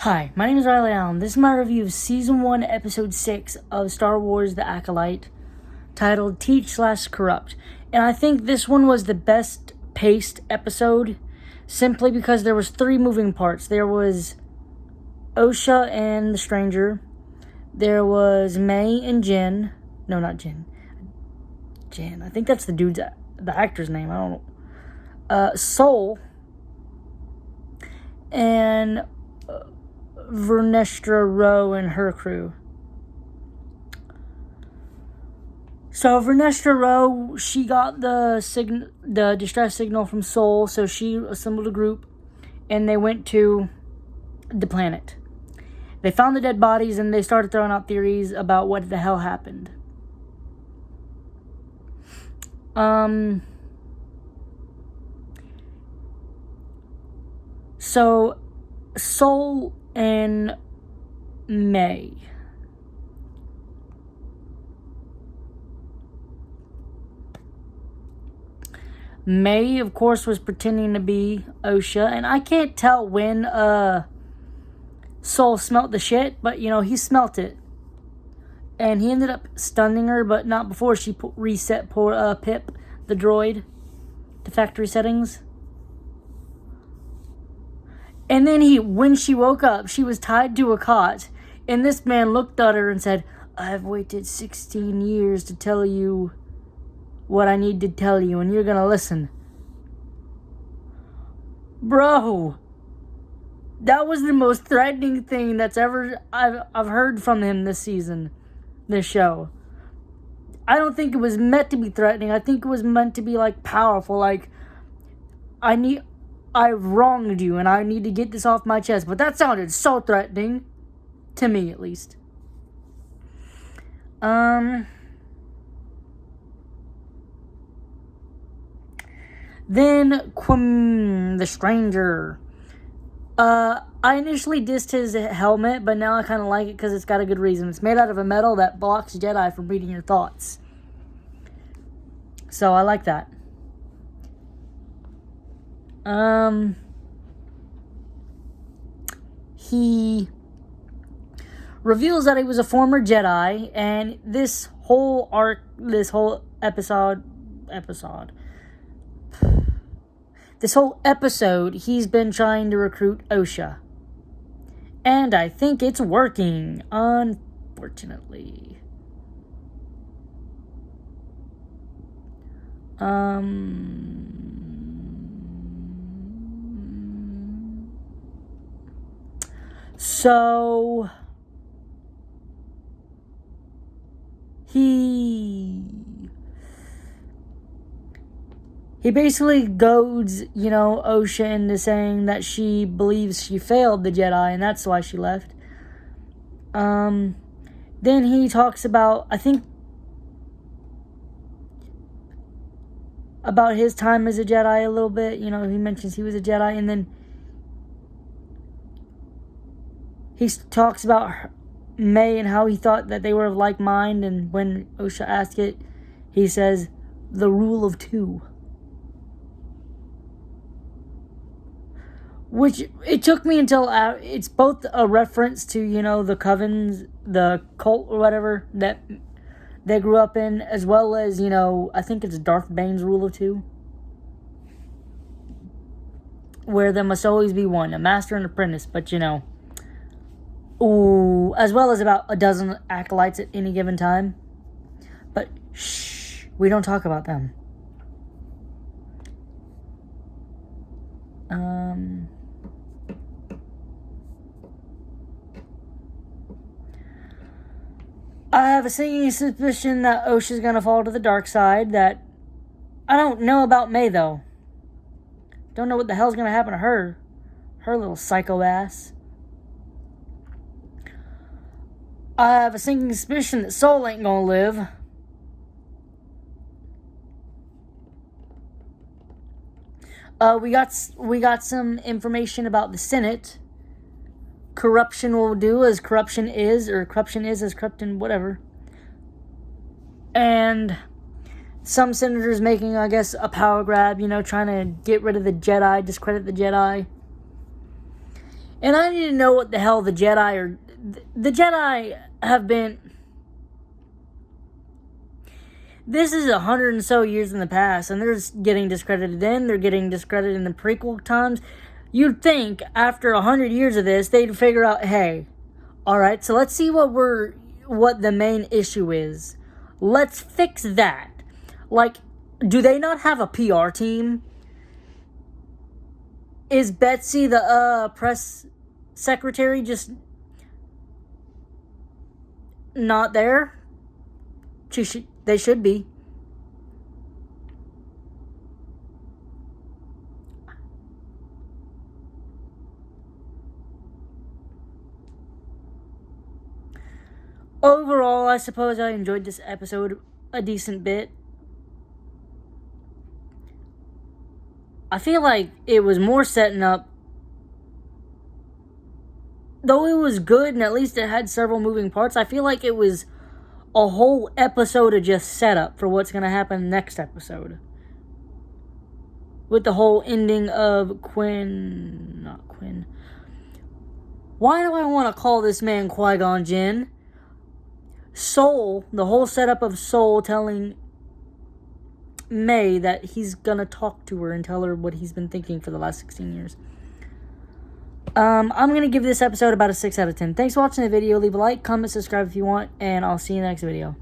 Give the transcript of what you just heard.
Hi, my name is Riley Allen. This is my review of Season 1, Episode 6 of Star Wars The Acolyte, titled Teach/Corrupt. And I think this one was the best paced episode, simply because there was 3 moving parts. There was Osha and the Stranger. There was May and Jin. No, not Jin. Jin. I think that's the actor's name. I don't know. Soul. And Vernestra Rowe and her crew. So Vernestra Rowe, she got the distress signal from Soul, so she assembled a group, and they went to the planet. They found the dead bodies, and they started throwing out theories about what the hell happened. So Soul and May. May, of course, was pretending to be Osha, and I can't tell when Soul smelt the shit, but he smelt it, and he ended up stunning her, but not before she reset poor Pip, the droid, to factory settings. And then when she woke up, she was tied to a cot, and this man looked at her and said, "I've waited 16 years to tell you what I need to tell you, and you're gonna listen." Bro, that was the most threatening thing that's ever I've heard from him this season, this show. I don't think it was meant to be threatening. I think it was meant to be powerful, I wronged you, and I need to get this off my chest. But that sounded so threatening. To me, at least. Then, the Stranger. I initially dissed his helmet, but now I kind of like it because it's got a good reason. It's made out of a metal that blocks Jedi from reading your thoughts. So, I like that. He reveals that he was a former Jedi, and this whole episode, he's been trying to recruit Osha. And I think it's working, unfortunately. So he basically goads, Osha into saying that she believes she failed the Jedi, and that's why she left. Then he talks about, I think, about his time as a Jedi a little bit. He mentions he was a Jedi, and then he talks about May and how he thought that they were of like mind, and when Osha asked it, he says, "The rule of 2." Which, it took me until, it's both a reference to, the covens, the cult or whatever, that they grew up in, as well as, I think it's Darth Bane's rule of 2. Where there must always be one, a master and apprentice, but as well as about a dozen acolytes at any given time. But, shh, we don't talk about them. I have a sinking suspicion that Osha's gonna fall to the dark side. That I don't know about May, though. Don't know what the hell's gonna happen to her. Her little psycho ass. I have a sinking suspicion that Soul ain't gonna live. We got some information about the Senate. Corruption will do as corruption is, or corruption is as corruption, whatever. And some senators making, I guess, a power grab, trying to get rid of the Jedi, discredit the Jedi. And I need to know what the hell the Jedi are. The Jedi have been. This is 100 and so years in the past, and they're getting discredited then. They're getting discredited in the prequel times. You'd think after 100 years of this, they'd figure out, hey, all right, so let's see what the main issue is. Let's fix that. Like, do they not have a PR team? Is Betsy the press secretary just not there? They should be. Overall, I suppose I enjoyed this episode a decent bit. I feel like it was more setting up. Though it was good and at least it had several moving parts, I feel like it was a whole episode of just setup for what's going to happen next episode. With the whole ending of not Quinn. Why do I want to call this man Qui-Gon Jinn? Soul, the whole setup of Soul telling May that he's going to talk to her and tell her what he's been thinking for the last 16 years. I'm going to give this episode about a 6 out of 10. Thanks for watching the video. Leave a like, comment, subscribe if you want, and I'll see you in the next video.